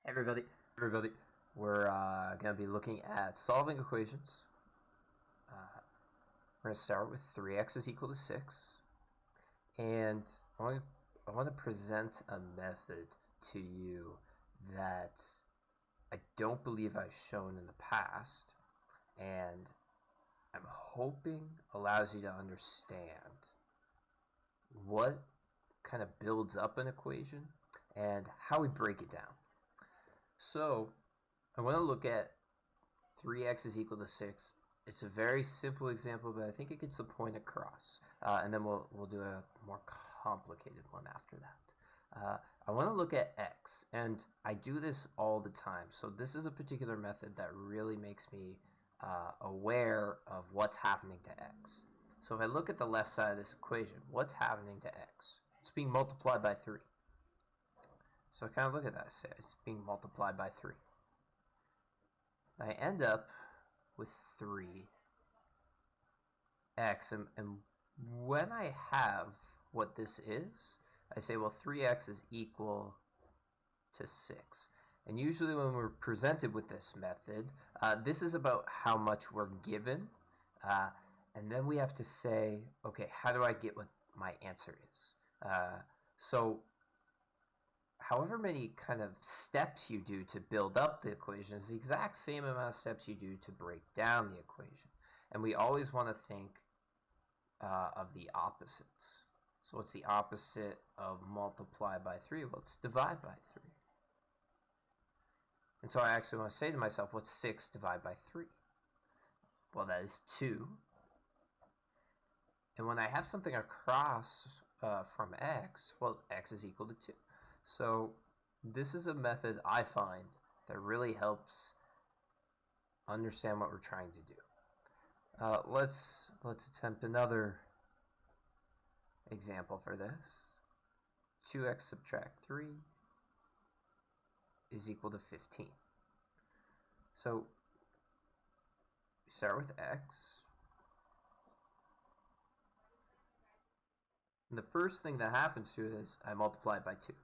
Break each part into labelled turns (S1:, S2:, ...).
S1: Hey everybody, we're going to be looking at solving equations. We're going to start with 3x is equal to 6, and I want to present a method to you that I don't believe I've shown in the past, and I'm hoping allows you to understand what kind of builds up an equation and how we break it down. So I want to look at 3x is equal to 6. It's a very simple example, but I think it gets the point across. And then we'll do a more complicated one after that. I want to look at x, and I do this all the time. So this is a particular method that really makes me aware of what's happening to x. So if I look at the left side of this equation, what's happening to x? It's being multiplied by 3. So I kind of look at that and say it's being multiplied by 3. I end up with 3x, and when I have what this is, I say, well, 3x is equal to 6. And usually when we're presented with this method, this is about how much we're given, and then we have to say, okay, how do I get what my answer is? So however many kind of steps you do to build up the equation is the exact same amount of steps you do to break down the equation. And we always want to think of the opposites. So what's the opposite of multiply by 3? Well, it's divide by 3. And so I actually want to say to myself, what's 6 divided by 3? Well, that is 2. And when I have something across from x, well, x is equal to 2. So this is a method I find that really helps understand what we're trying to do. Let's attempt another example for this. 2x subtract 3 is equal to 15. So we start with x. And the first thing that happens to it is I multiply it by 2.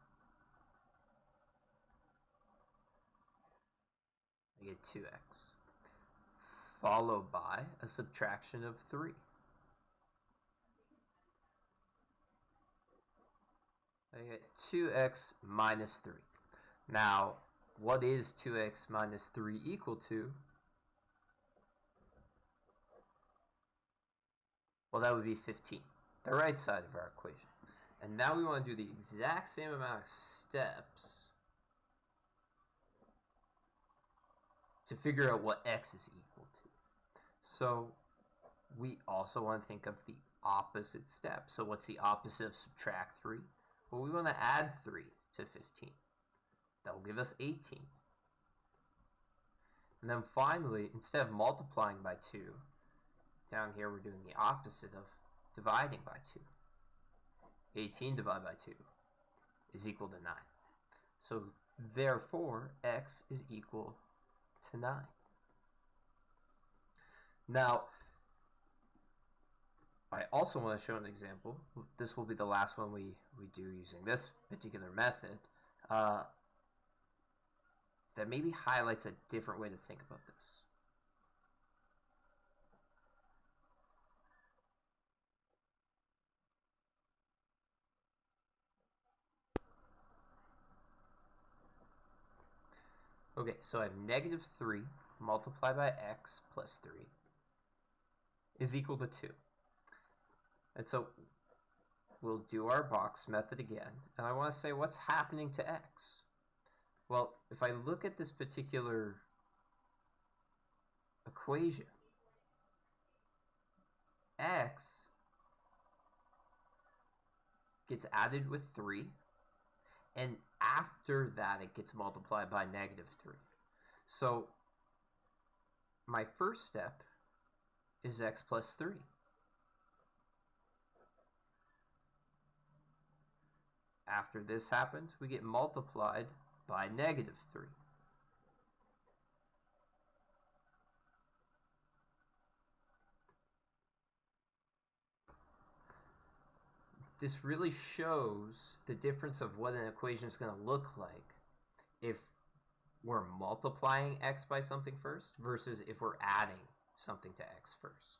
S1: I get 2x, followed by a subtraction of 3. I get 2x minus 3. Now, what is 2x minus 3 equal to? Well, that would be 15, the right side of our equation. And now we want to do the exact same amount of steps to figure out what x is equal to. So we also want to think of the opposite step. So what's the opposite of subtract 3? Well, we want to add 3 to 15. That will give us 18. And then finally, instead of multiplying by 2, down here we're doing the opposite of dividing by 2. 18 divided by 2 is equal to 9. So therefore, x is equal to 9. Now, I also want to show an example. This will be the last one we do using this particular method that maybe highlights a different way to think about this. Okay, so I have negative 3 multiplied by x plus 3 is equal to 2. And so we'll do our box method again. And I want to say, what's happening to x? Well, if I look at this particular equation, x gets added with 3, and after that it gets multiplied by negative 3. So my first step is x plus 3. After this happens, we get multiplied by negative 3. This really shows the difference of what an equation is going to look like if we're multiplying x by something first versus if we're adding something to x first.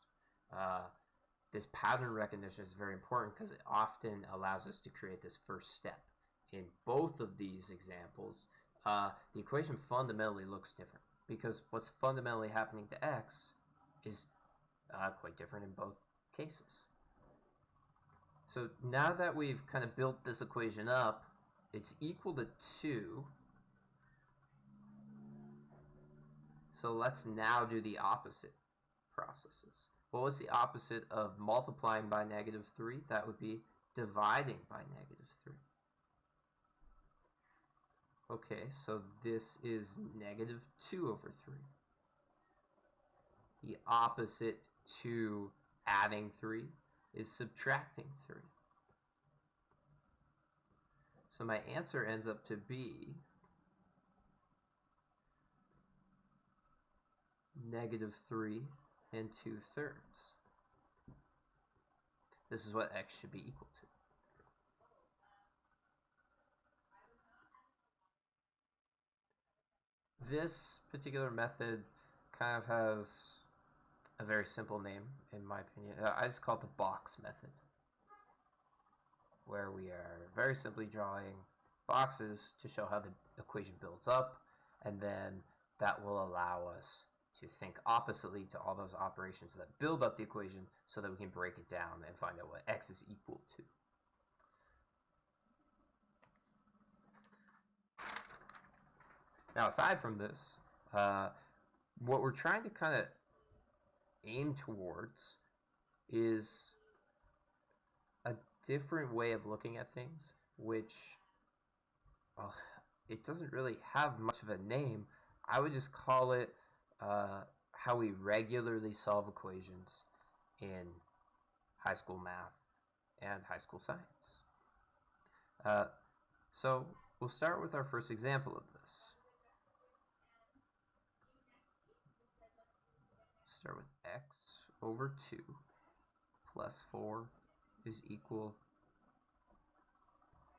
S1: This pattern recognition is very important because it often allows us to create this first step. In both of these examples, the equation fundamentally looks different because what's fundamentally happening to x is quite different in both cases. So now that we've kind of built this equation up, it's equal to 2. So let's now do the opposite processes. What was the opposite of multiplying by -3? That would be dividing by -3. Okay, so this is -2 over 3. The opposite to adding 3 is subtracting 3. So my answer ends up to be -3 2/3. This is what x should be equal to. This particular method kind of has a very simple name, in my opinion. I just call it the box method, where we are very simply drawing boxes to show how the equation builds up, and then that will allow us to think oppositely to all those operations that build up the equation so that we can break it down and find out what x is equal to. Now, aside from this, what we're trying to kind of aim towards is a different way of looking at things, which it doesn't really have much of a name. I would just call it how we regularly solve equations in high school math and high school science. So we'll start with our first example of this. Start with x over 2 plus 4 is equal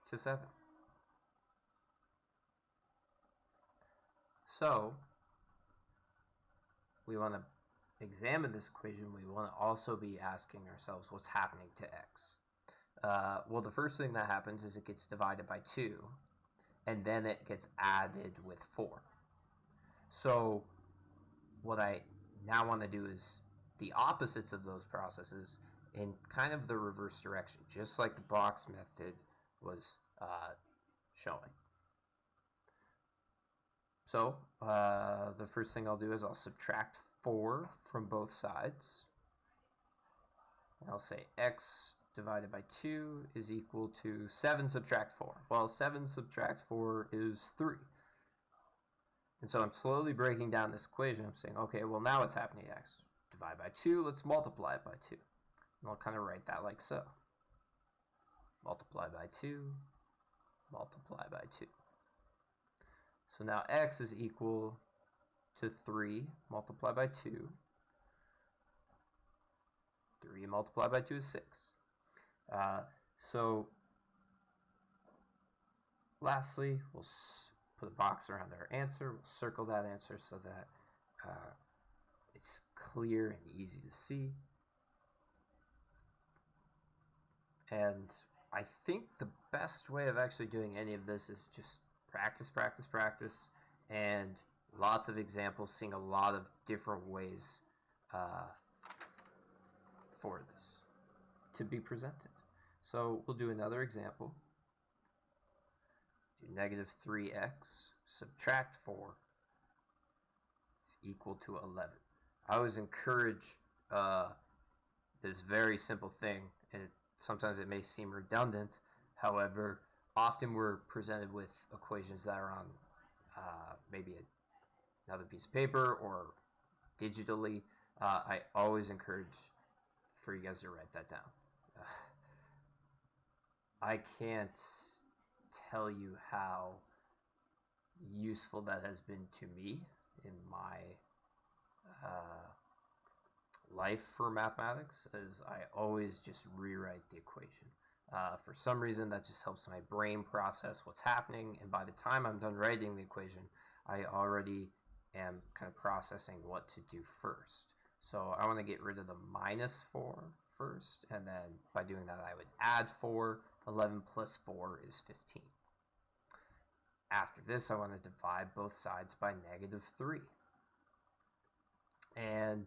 S1: to 7. So we want to examine this equation. We want to also be asking ourselves what's happening to x. Well, the first thing that happens is it gets divided by 2, and then it gets added with 4. So what I now want to do is the opposites of those processes in kind of the reverse direction, just like the box method was showing. So the first thing I'll do is I'll subtract 4 from both sides. And I'll say x divided by 2 is equal to 7 subtract 4. Well, 7 subtract 4 is 3. And so I'm slowly breaking down this equation. I'm saying, okay, well, now what's happening to x? Divide by 2, let's multiply it by 2. And I'll kind of write that like so. Multiply by 2, multiply by 2. So now x is equal to 3 multiplied by 2. 3 multiplied by 2 is 6. So lastly, we'll put a box around our answer. We'll circle that answer so that it's clear and easy to see. And I think the best way of actually doing any of this is just practice, practice, practice, and lots of examples, seeing a lot of different ways for this to be presented. So we'll do another example. Do -3x subtract 4 is equal to 11. I always encourage this very simple thing, and sometimes it may seem redundant. However, often we're presented with equations that are on maybe another piece of paper or digitally. I always encourage for you guys to write that down. I can't tell you how useful that has been to me in my life for mathematics, as I always just rewrite the equation. For some reason, that just helps my brain process what's happening, and by the time I'm done writing the equation, I already am kind of processing what to do first. So I want to get rid of the minus 4 first, and then by doing that I would add 4. 11 plus 4 is 15. After this I want to divide both sides by negative 3. And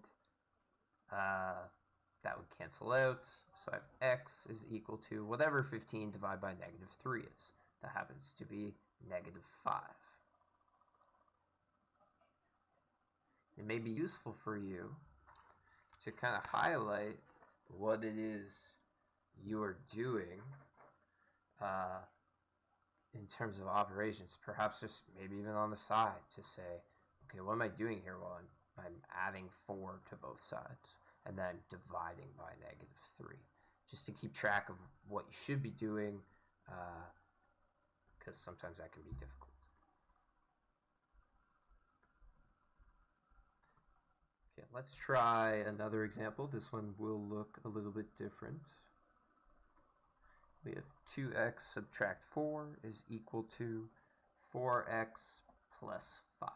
S1: that would cancel out. So I have x is equal to whatever 15 divided by negative 3 is. That happens to be negative 5. It may be useful for you to kind of highlight what it is you are doing in terms of operations, perhaps just maybe even on the side to say, okay, what am I doing here? Well, I'm adding 4 to both sides and then dividing by negative 3, just to keep track of what you should be doing, because sometimes that can be difficult. Okay, let's try another example. This one will look a little bit different. We have 2x subtract 4 is equal to 4x plus 5.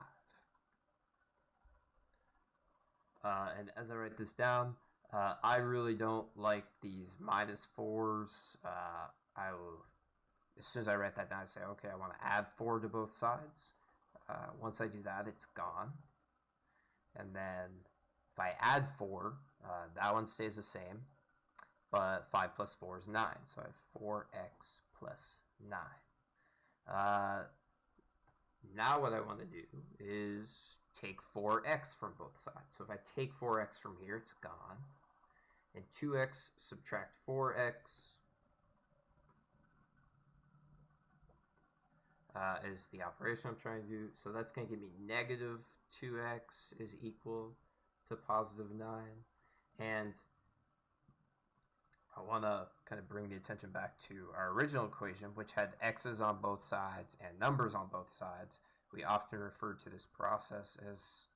S1: And as I write this down, I really don't like these minus 4s. I will, as soon as I write that down, I say, okay, I want to add 4 to both sides. Once I do that, it's gone. And then if I add 4, that one stays the same. But 5 plus 4 is 9. So I have 4x plus 9. Now what I want to do is take 4x from both sides. So if I take 4x from here, it's gone. And 2x subtract 4x is the operation I'm trying to do. So that's going to give me negative 2x is equal to positive 9. And I want to kind of bring the attention back to our original equation, which had x's on both sides and numbers on both sides. We often refer to this process as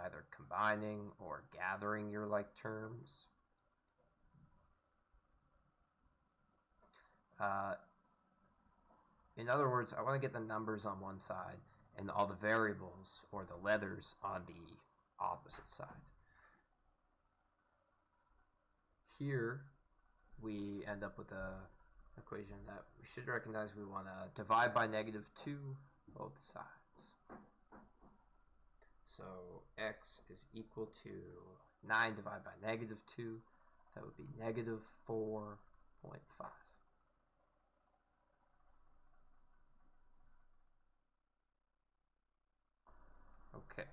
S1: either combining or gathering your like terms. In other words, I want to get the numbers on one side and all the variables or the letters on the opposite side. Here we end up with an equation that we should recognize. We want to divide by negative 2 both sides. So x is equal to 9 divided by negative 2. That would be negative 4.5. Okay.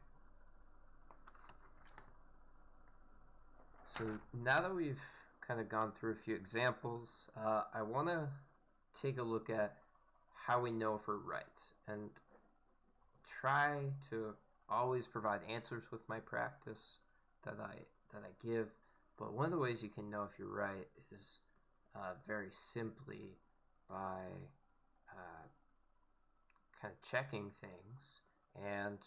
S1: So now that we've kind of gone through a few examples, I want to take a look at how we know if we're right and try to always provide answers with my practice that I give. But one of the ways you can know if you're right is very simply by kind of checking things, and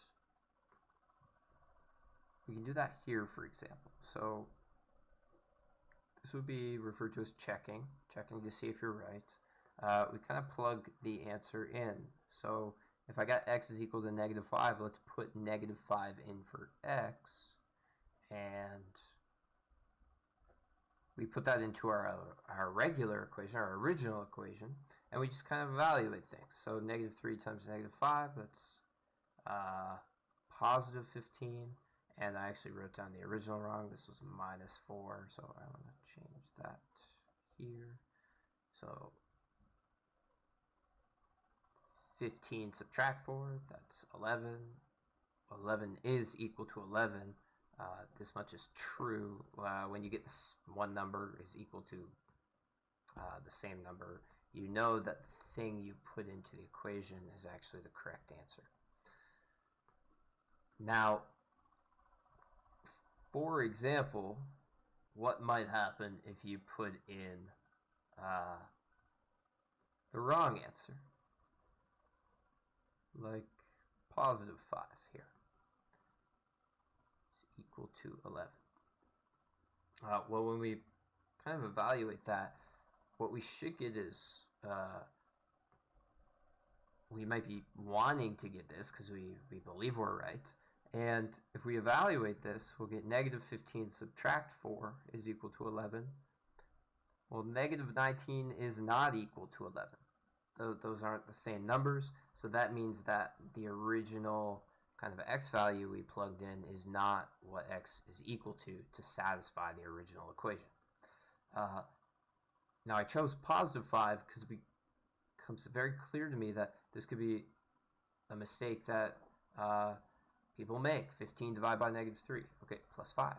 S1: we can do that here, for example. So this would be referred to as checking to see if you're right. We kind of plug the answer in. So if I got x is equal to negative 5, let's put negative 5 in for x, and we put that into our regular equation, our original equation, and we just kind of evaluate things. So negative 3 times negative 5, that's positive 15, and I actually wrote down the original wrong. This was minus 4, so I want to change that here. So 15 subtract 4, that's 11. 11 is equal to 11. This much is true. When you get this one number is equal to the same number, you know that the thing you put into the equation is actually the correct answer. Now, for example, what might happen if you put in the wrong answer? Like positive 5 here is equal to 11. Well, when we kind of evaluate that, what we should get is we might be wanting to get this because we believe we're right. And if we evaluate this, we'll get negative 15 subtract 4 is equal to 11. Well, negative 19 is not equal to 11. Those aren't the same numbers, so that means that the original kind of x value we plugged in is not what x is equal to satisfy the original equation. Now I chose positive 5 because it becomes very clear to me that this could be a mistake that people make. 15 divided by negative 3. Okay, plus 5.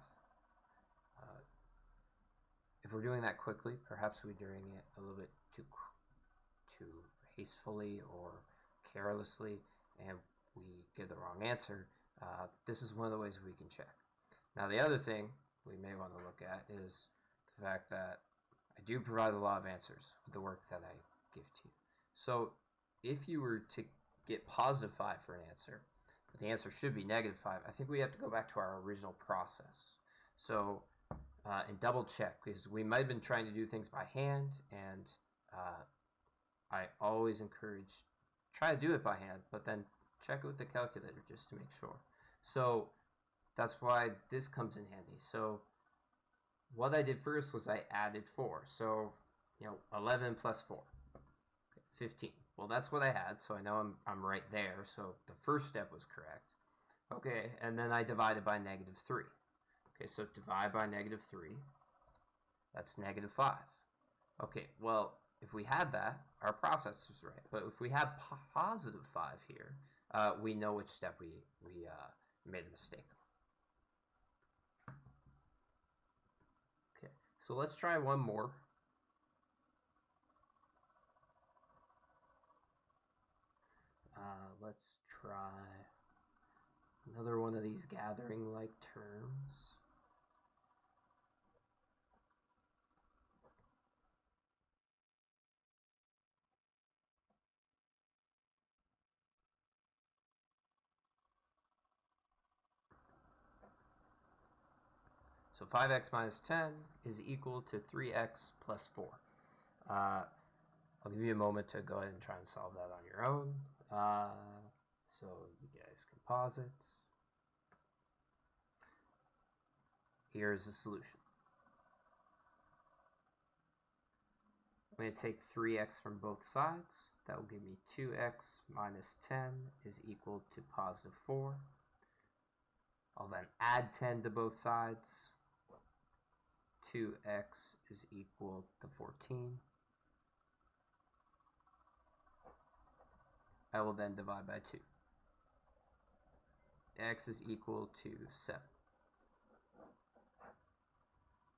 S1: If we're doing that quickly, perhaps we're doing it a little bit too hastily or carelessly, and we get the wrong answer. This is one of the ways we can check. Now, the other thing we may want to look at is the fact that I do provide a lot of answers with the work that I give to you. So if you were to get positive 5 for an answer, but the answer should be negative 5, I think we have to go back to our original process. So and double check, because we might have been trying to do things by hand, and I always encourage try to do it by hand, but then check it with the calculator just to make sure. So that's why this comes in handy. So what I did first was I added 4. So 11 plus 4, okay, 15. Well, that's what I had, so I know I'm right there. So the first step was correct. Okay, and then I divided by negative 3. Okay, so divide by negative 3, that's negative 5. Okay, well, if we had that, our process was right. But if we have positive 5 here, we know which step we made a mistake on. Okay, so let's try one more. Let's try another one of these gathering-like terms. So 5x minus 10 is equal to 3x plus 4. I'll give you a moment to go ahead and try and solve that on your own. So you guys can pause it. Here's the solution. I'm going to take 3x from both sides. That will give me 2x minus 10 is equal to positive 4. I'll then add 10 to both sides. 2x is equal to 14. I will then divide by 2. X is equal to 7.